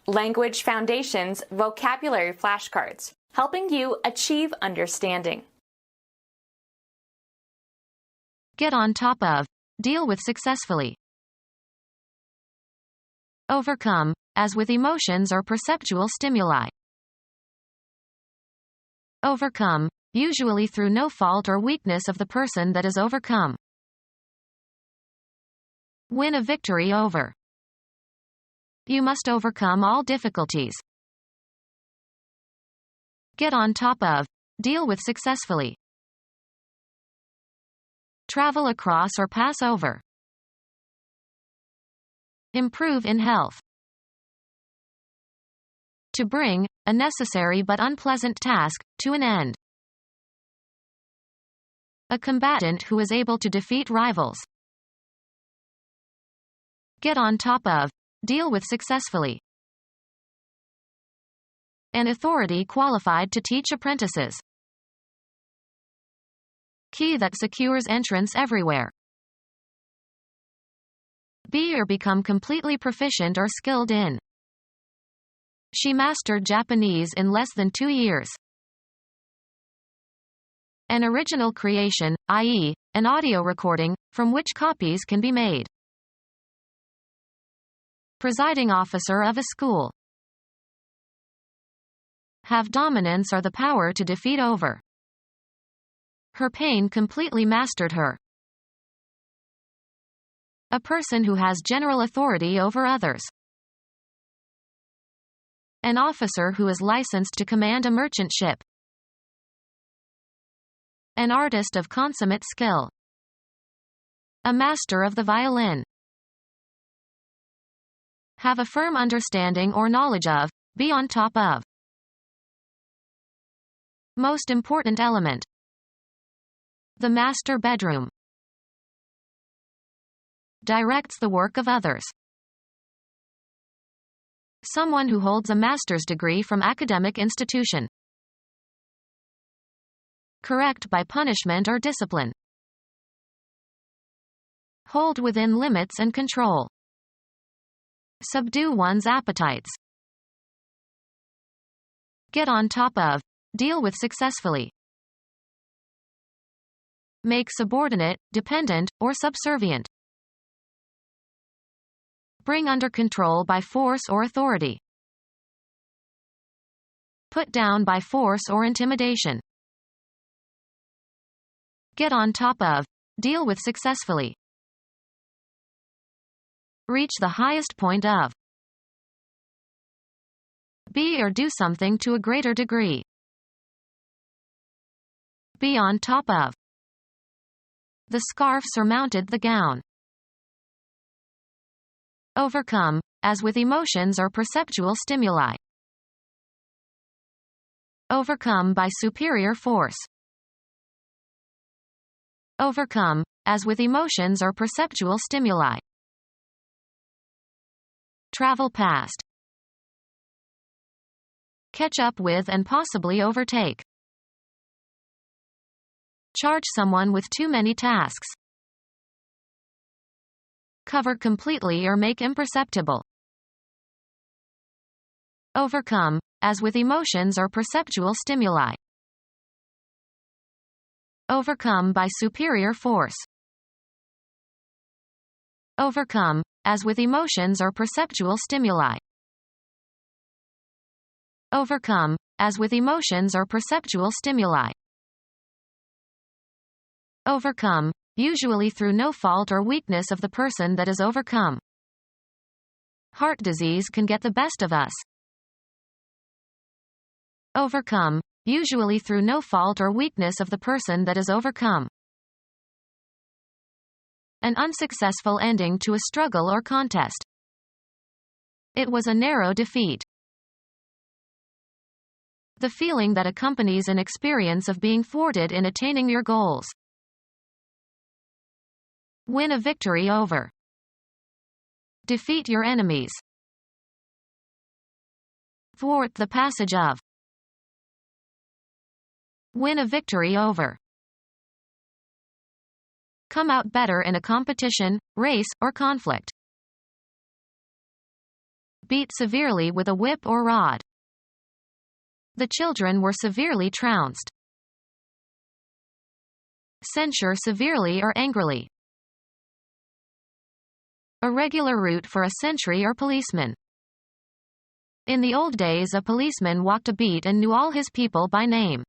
Language Foundations Vocabulary Flashcards, helping you achieve understanding. Get on top of. Deal with successfully. Overcome, as with emotions or perceptual stimuli. Overcome, usually through no fault or weakness of the person that is overcome. Win a victory over. You must overcome all difficulties. Get on top of. Deal with successfully. Travel across or pass over. Improve in health. To bring, a necessary but unpleasant task, to an end. A combatant who is able to defeat rivals. Get on top of. Deal with successfully. An authority qualified to teach apprentices. Key that secures entrance everywhere. Be or become completely proficient or skilled in. She mastered Japanese in less than 2 years. An original creation, i.e., an audio recording, from which copies can be made. Presiding officer of a school. Have dominance or the power to defeat over. Her pain completely mastered her. A person who has general authority over others. An officer who is licensed to command a merchant ship. An artist of consummate skill. A master of the violin. Have a firm understanding or knowledge of, be on top of. Most important element. The master bedroom. Directs the work of others. Someone who holds a master's degree from academic institution. Correct by punishment or discipline. Hold within limits and control. Subdue one's appetites. Get on top of. Deal with successfully. Make subordinate, dependent, or subservient. Bring under control by force or authority. Put down by force or intimidation. Get on top of. Deal with successfully. Reach the highest point of. Be or do something to a greater degree. Be on top of. The scarf surmounted the gown. Overcome, as with emotions or perceptual stimuli. Overcome by superior force. Overcome, as with emotions or perceptual stimuli. Travel past. Catch up with and possibly overtake. Charge someone with too many tasks. Cover completely or make imperceptible. Overcome, as with emotions or perceptual stimuli. Overcome by superior force. Overcome, as with emotions or perceptual stimuli. Overcome, as with emotions or perceptual stimuli. Overcome, usually through no fault or weakness of the person that is overcome. Heart disease can get the best of us. Overcome, usually through no fault or weakness of the person that is overcome. An unsuccessful ending to a struggle or contest. It was a narrow defeat. The feeling that accompanies an experience of being thwarted in attaining your goals. Win a victory over. Defeat your enemies. Thwart the passage of. Win a victory over. Come out better in a competition, race, or conflict. Beat severely with a whip or rod. The children were severely trounced. Censure severely or angrily. A regular route for a sentry or policeman. In the old days, a policeman walked a beat and knew all his people by name.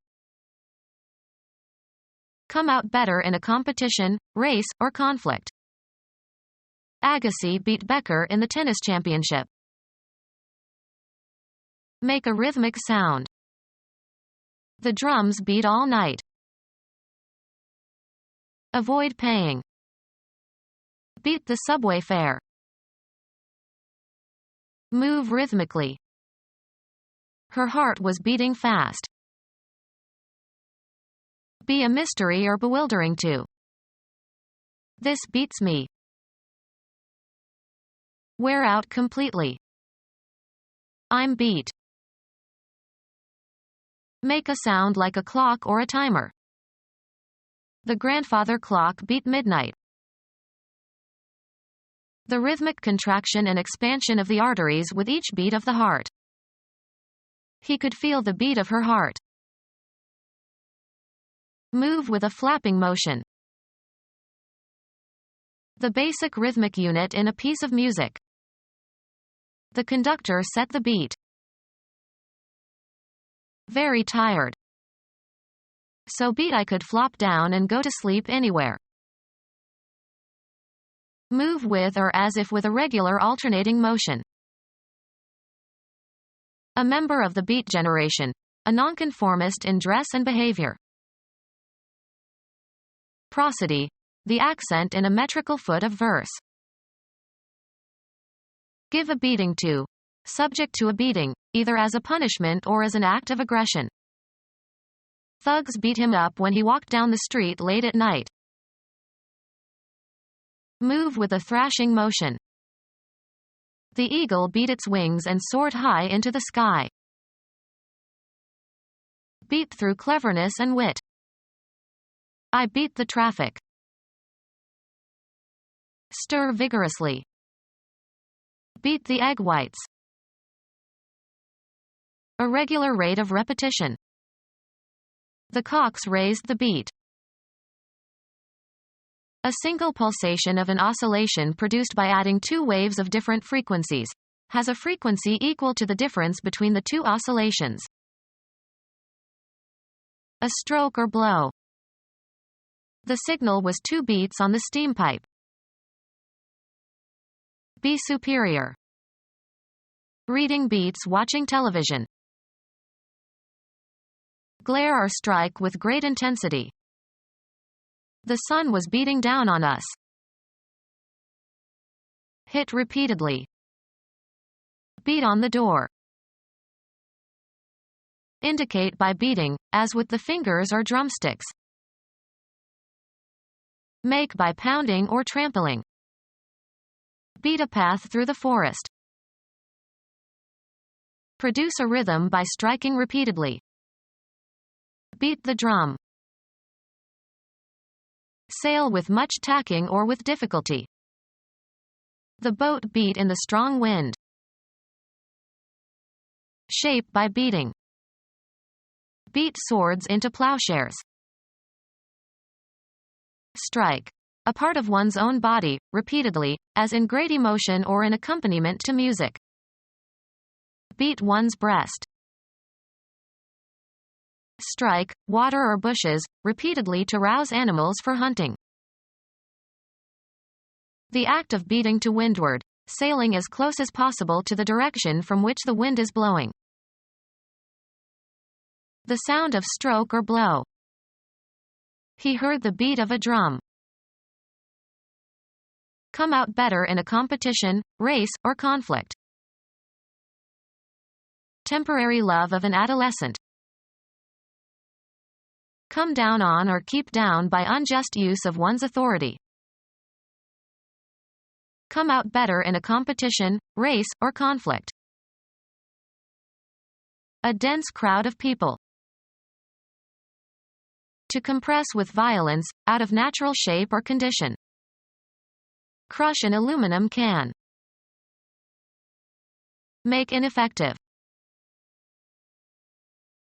Come out better in a competition, race, or conflict. Agassi beat Becker in the tennis championship. Make a rhythmic sound. The drums beat all night. Avoid paying. Beat the subway fare. Move rhythmically. Her heart was beating fast. Be a mystery or bewildering to. This beats me. Wear out completely. I'm beat. Make a sound like a clock or a timer. The grandfather clock beat midnight. The rhythmic contraction and expansion of the arteries with each beat of the heart. He could feel the beat of her heart. Move with a flapping motion. The basic rhythmic unit in a piece of music. The conductor set the beat. Very tired. So beat I could flop down and go to sleep anywhere. Move with or as if with a regular alternating motion. A member of the beat generation. A nonconformist in dress and behavior. Prosody. The accent in a metrical foot of verse. Give a beating to. Subject to a beating, either as a punishment or as an act of aggression. Thugs beat him up when he walked down the street late at night. Move with a thrashing motion. The eagle beat its wings and soared high into the sky. Beat through cleverness and wit. I beat the traffic. Stir vigorously. Beat the egg whites. A regular rate of repetition. The cocks raised the beat. A single pulsation of an oscillation produced by adding two waves of different frequencies has a frequency equal to the difference between the two oscillations. A stroke or blow. The signal was 2 beats on the steam pipe. Be superior. Reading beats watching television. Glare or strike with great intensity. The sun was beating down on us. Hit repeatedly. Beat on the door. Indicate by beating, as with the fingers or drumsticks. Make by pounding or trampling. Beat a path through the forest. Produce a rhythm by striking repeatedly. Beat the drum. Sail with much tacking or with difficulty. The boat beat in the strong wind. Shape by beating. Beat swords into plowshares. Strike. A part of one's own body, repeatedly, as in great emotion or in accompaniment to music. Beat one's breast. Strike, water or bushes, repeatedly to rouse animals for hunting. The act of beating to windward, sailing as close as possible to the direction from which the wind is blowing. The sound of stroke or blow. He heard the beat of a drum. Come out better in a competition, race, or conflict. Temporary love of an adolescent. Come down on or keep down by unjust use of one's authority. Come out better in a competition, race, or conflict. A dense crowd of people. To compress with violence, out of natural shape or condition. Crush an aluminum can. Make ineffective.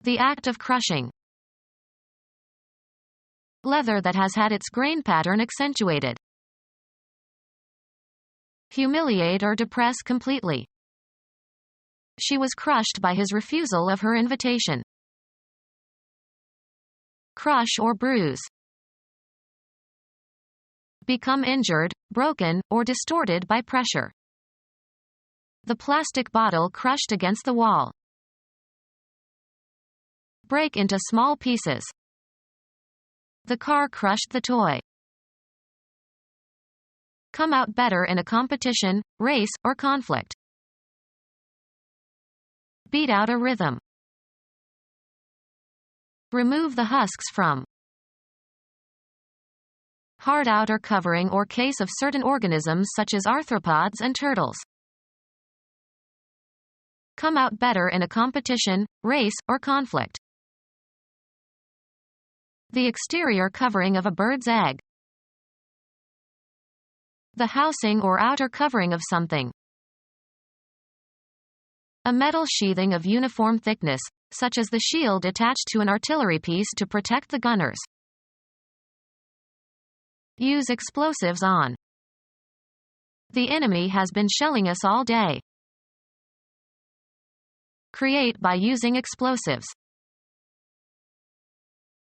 The act of crushing. Leather that has had its grain pattern accentuated. Humiliate or depress completely. She was crushed by his refusal of her invitation. Crush or bruise. Become injured, broken, or distorted by pressure. The plastic bottle crushed against the wall. Break into small pieces. The car crushed the toy. Come out better in a competition, race, or conflict. Beat out a rhythm. Remove the husks from. Hard outer covering or case of certain organisms such as arthropods and turtles. Come out better in a competition, race, or conflict. The exterior covering of a bird's egg. The housing or outer covering of something. A metal sheathing of uniform thickness, such as the shield attached to an artillery piece to protect the gunners. Use explosives on. The enemy has been shelling us all day. Create by using explosives.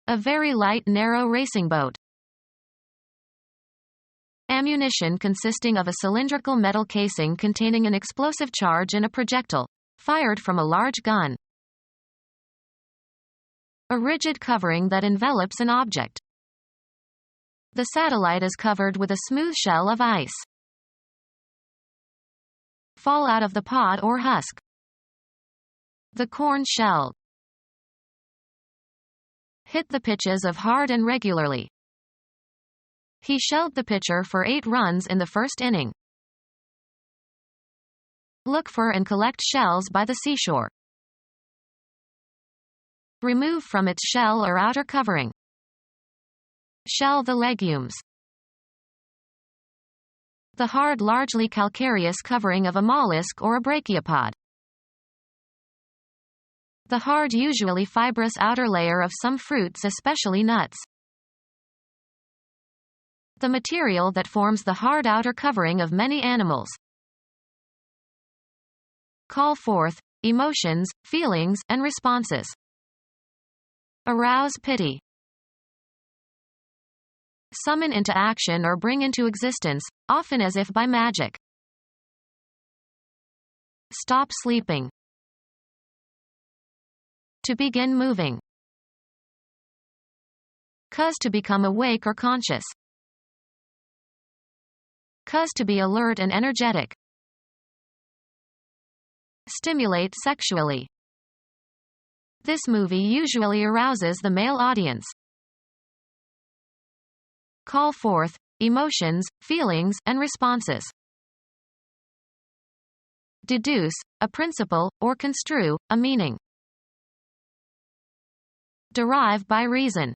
A very light, narrow racing boat. Ammunition consisting of a cylindrical metal casing containing an explosive charge and a projectile, fired from a large gun. A rigid covering that envelops an object. The satellite is covered with a smooth shell of ice. Fall out of the pod or husk. The corn shell. Hit the pitches of hard and regularly. He shelled the pitcher for 8 runs in the first inning. Look for and collect shells by the seashore. Remove from its shell or outer covering. Shell the legumes. The hard, largely calcareous covering of a mollusk or a brachiopod. The hard, usually fibrous outer layer of some fruits, especially nuts. The material that forms the hard outer covering of many animals. Call forth emotions, feelings, and responses. Arouse pity. Summon into action or bring into existence, often as if by magic. Stop sleeping. To begin moving. Cause to become awake or conscious. Cause to be alert and energetic. Stimulate sexually. This movie usually arouses the male audience. Call forth emotions, feelings, and responses. Deduce a principle, or construe a meaning. Derive by reason.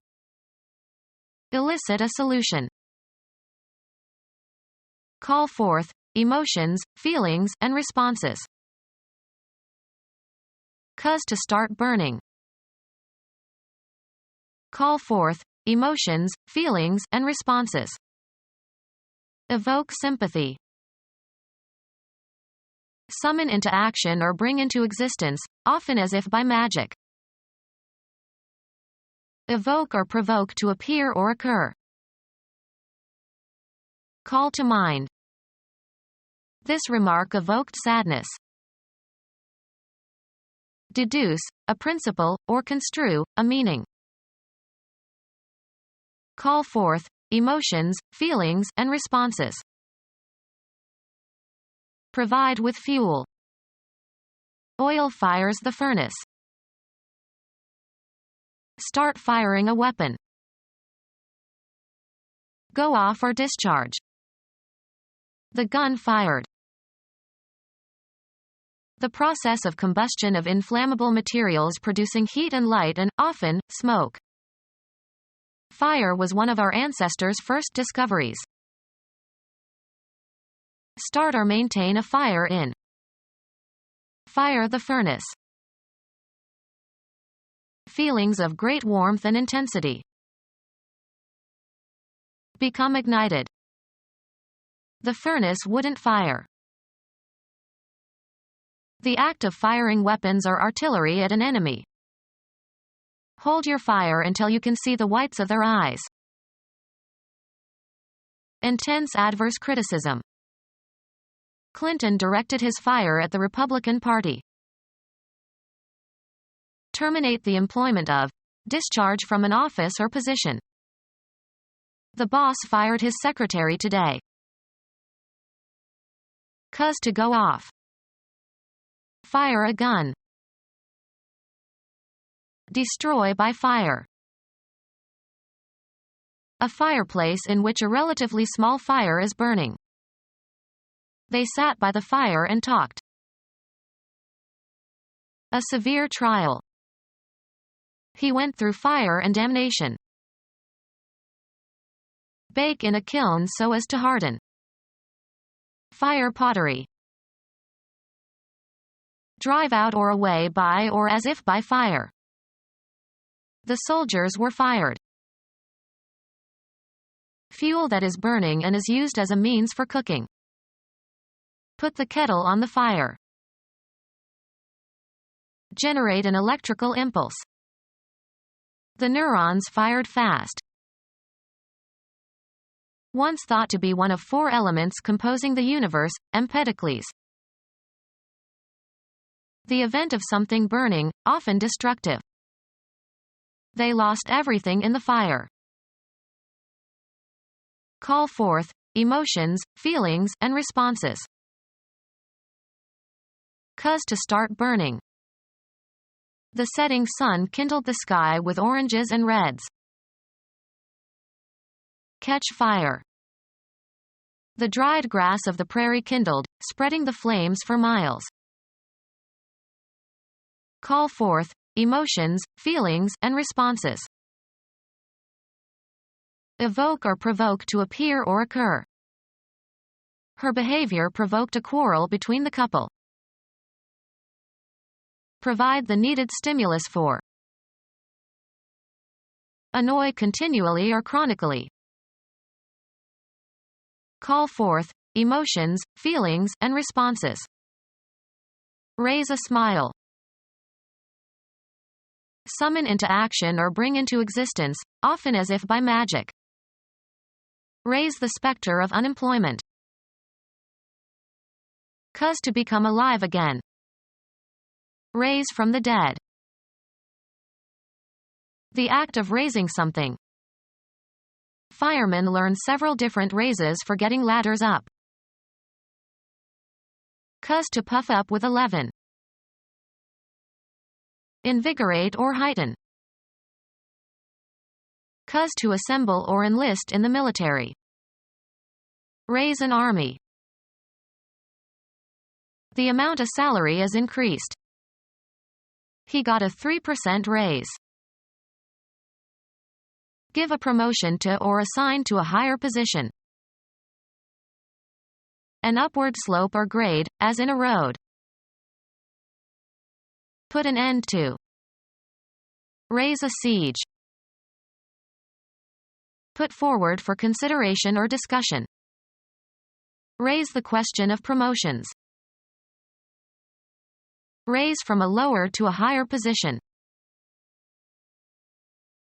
Elicit a solution. Call forth emotions, feelings, and responses. Cause to start burning. Call forth emotions, feelings, and responses. Evoke sympathy. Summon into action or bring into existence, often as if by magic. Evoke or provoke to appear or occur. Call to mind. This remark evoked sadness. Deduce a principle, or construe a meaning. Call forth emotions, feelings, and responses. Provide with fuel. Oil fires the furnace. Start firing a weapon. Go off or discharge. The gun fired. The process of combustion of inflammable materials producing heat and light and, often, smoke. Fire was one of our ancestors' first discoveries. Start or maintain a fire in. Fire the furnace. Feelings of great warmth and intensity. Become ignited. The furnace wouldn't fire. The act of firing weapons or artillery at an enemy. Hold your fire until you can see the whites of their eyes. Intense adverse criticism. Clinton directed his fire at the Republican Party. Terminate the employment of. Discharge from an office or position. The boss fired his secretary today. Cause to go off. Fire a gun. Destroy by fire. A fireplace in which a relatively small fire is burning. They sat by the fire and talked. A severe trial. He went through fire and damnation. Bake in a kiln so as to harden. Fire pottery. Drive out or away by or as if by fire. The soldiers were fired. Fuel that is burning and is used as a means for cooking. Put the kettle on the fire. Generate an electrical impulse. The neurons fired fast. Once thought to be one of 4 elements composing the universe, Empedocles. The event of something burning, often destructive. They lost everything in the fire. Call forth emotions, feelings, and responses. Cause to start burning. The setting sun kindled the sky with oranges and reds. Catch fire. The dried grass of the prairie kindled, spreading the flames for miles. Call forth emotions, feelings, and responses. Evoke or provoke to appear or occur. Her behavior provoked a quarrel between the couple. Provide the needed stimulus for. Annoy continually or chronically. Call forth emotions, feelings, and responses. Raise a smile. Summon into action or bring into existence, often as if by magic. Raise the specter of unemployment. Cause to become alive again. Raise from the dead. The act of raising something. Firemen learn several different raises for getting ladders up. Cause to puff up with a leaven. Invigorate or heighten. Cause to assemble or enlist in the military. Raise an army. The amount of salary is increased. He got a 3% raise. Give a promotion to or assign to a higher position. An upward slope or grade, as in a road. Put an end to. Raise a siege. Put forward for consideration or discussion. Raise the question of promotions. Raise from a lower to a higher position.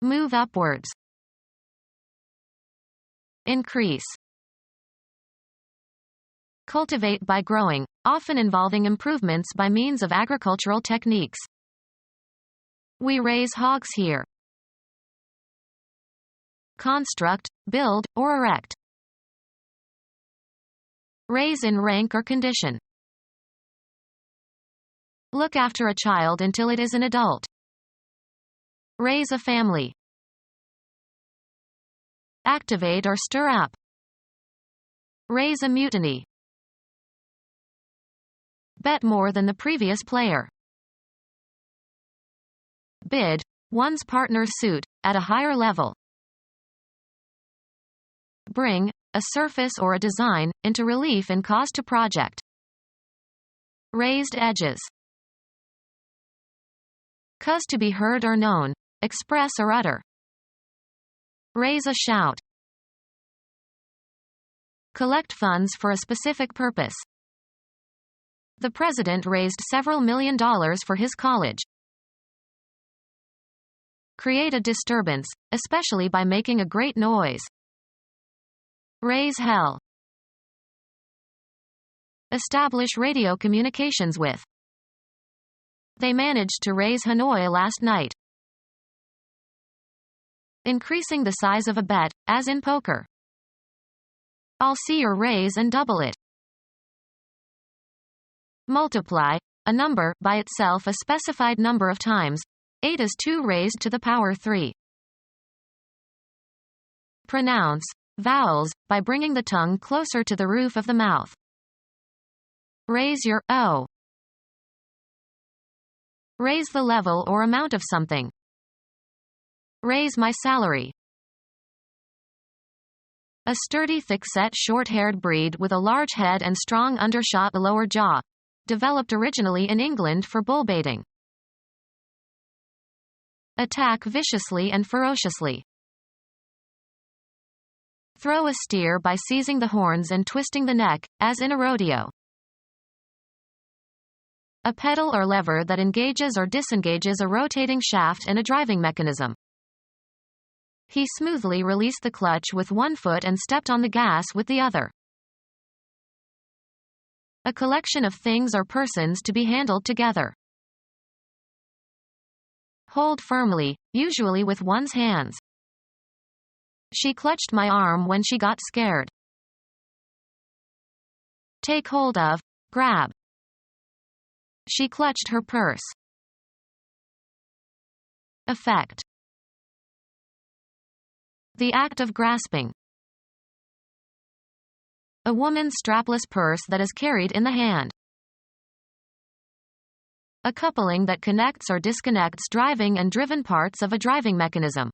Move upwards. Increase. Cultivate by growing, often involving improvements by means of agricultural techniques. We raise hogs here. Construct, build, or erect. Raise in rank or condition. Look after a child until it is an adult. Raise a family. Activate or stir up. Raise a mutiny. Bet more than the previous player. Bid, one's partner's suit, at a higher level. Bring, a surface or a design, into relief in cost to project. Raised edges. Cause to be heard or known, express or utter. Raise a shout. Collect funds for a specific purpose. The president raised several $million for his college. Create a disturbance, especially by making a great noise. Raise hell. Establish radio communications with. They managed to raise Hanoi last night. Increasing the size of a bet, as in poker. I'll see your raise and double it. Multiply, a number, by itself a specified number of times. 8 is 2 raised to the power 3. Pronounce, vowels, by bringing the tongue closer to the roof of the mouth. Raise your O. Raise the level or amount of something. Raise my salary. A sturdy, thick-set, short-haired breed with a large head and strong undershot lower jaw. Developed originally in England for bullbaiting. Attack viciously and ferociously. Throw a steer by seizing the horns and twisting the neck, as in a rodeo. A pedal or lever that engages or disengages a rotating shaft and a driving mechanism. He smoothly released the clutch with one foot and stepped on the gas with the other. A collection of things or persons to be handled together. Hold firmly, usually with one's hands. She clutched my arm when she got scared. Take hold of, grab. She clutched her purse. Effect. The act of grasping. A woman's strapless purse that is carried in the hand. A coupling that connects or disconnects driving and driven parts of a driving mechanism.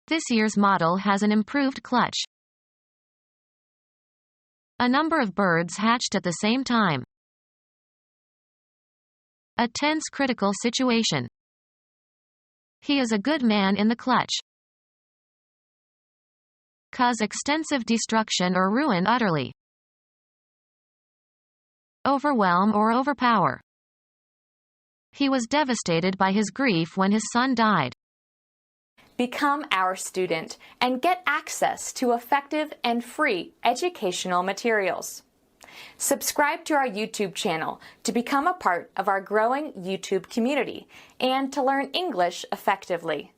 This year's model has an improved clutch. A number of birds hatched at the same time. A tense critical situation. He is a good man in the clutch. Cause extensive destruction or ruin utterly. Overwhelm or overpower. He was devastated by his grief when his son died. Become our student and get access to effective and free educational materials. Subscribe to our YouTube channel to become a part of our growing YouTube community and to learn English effectively.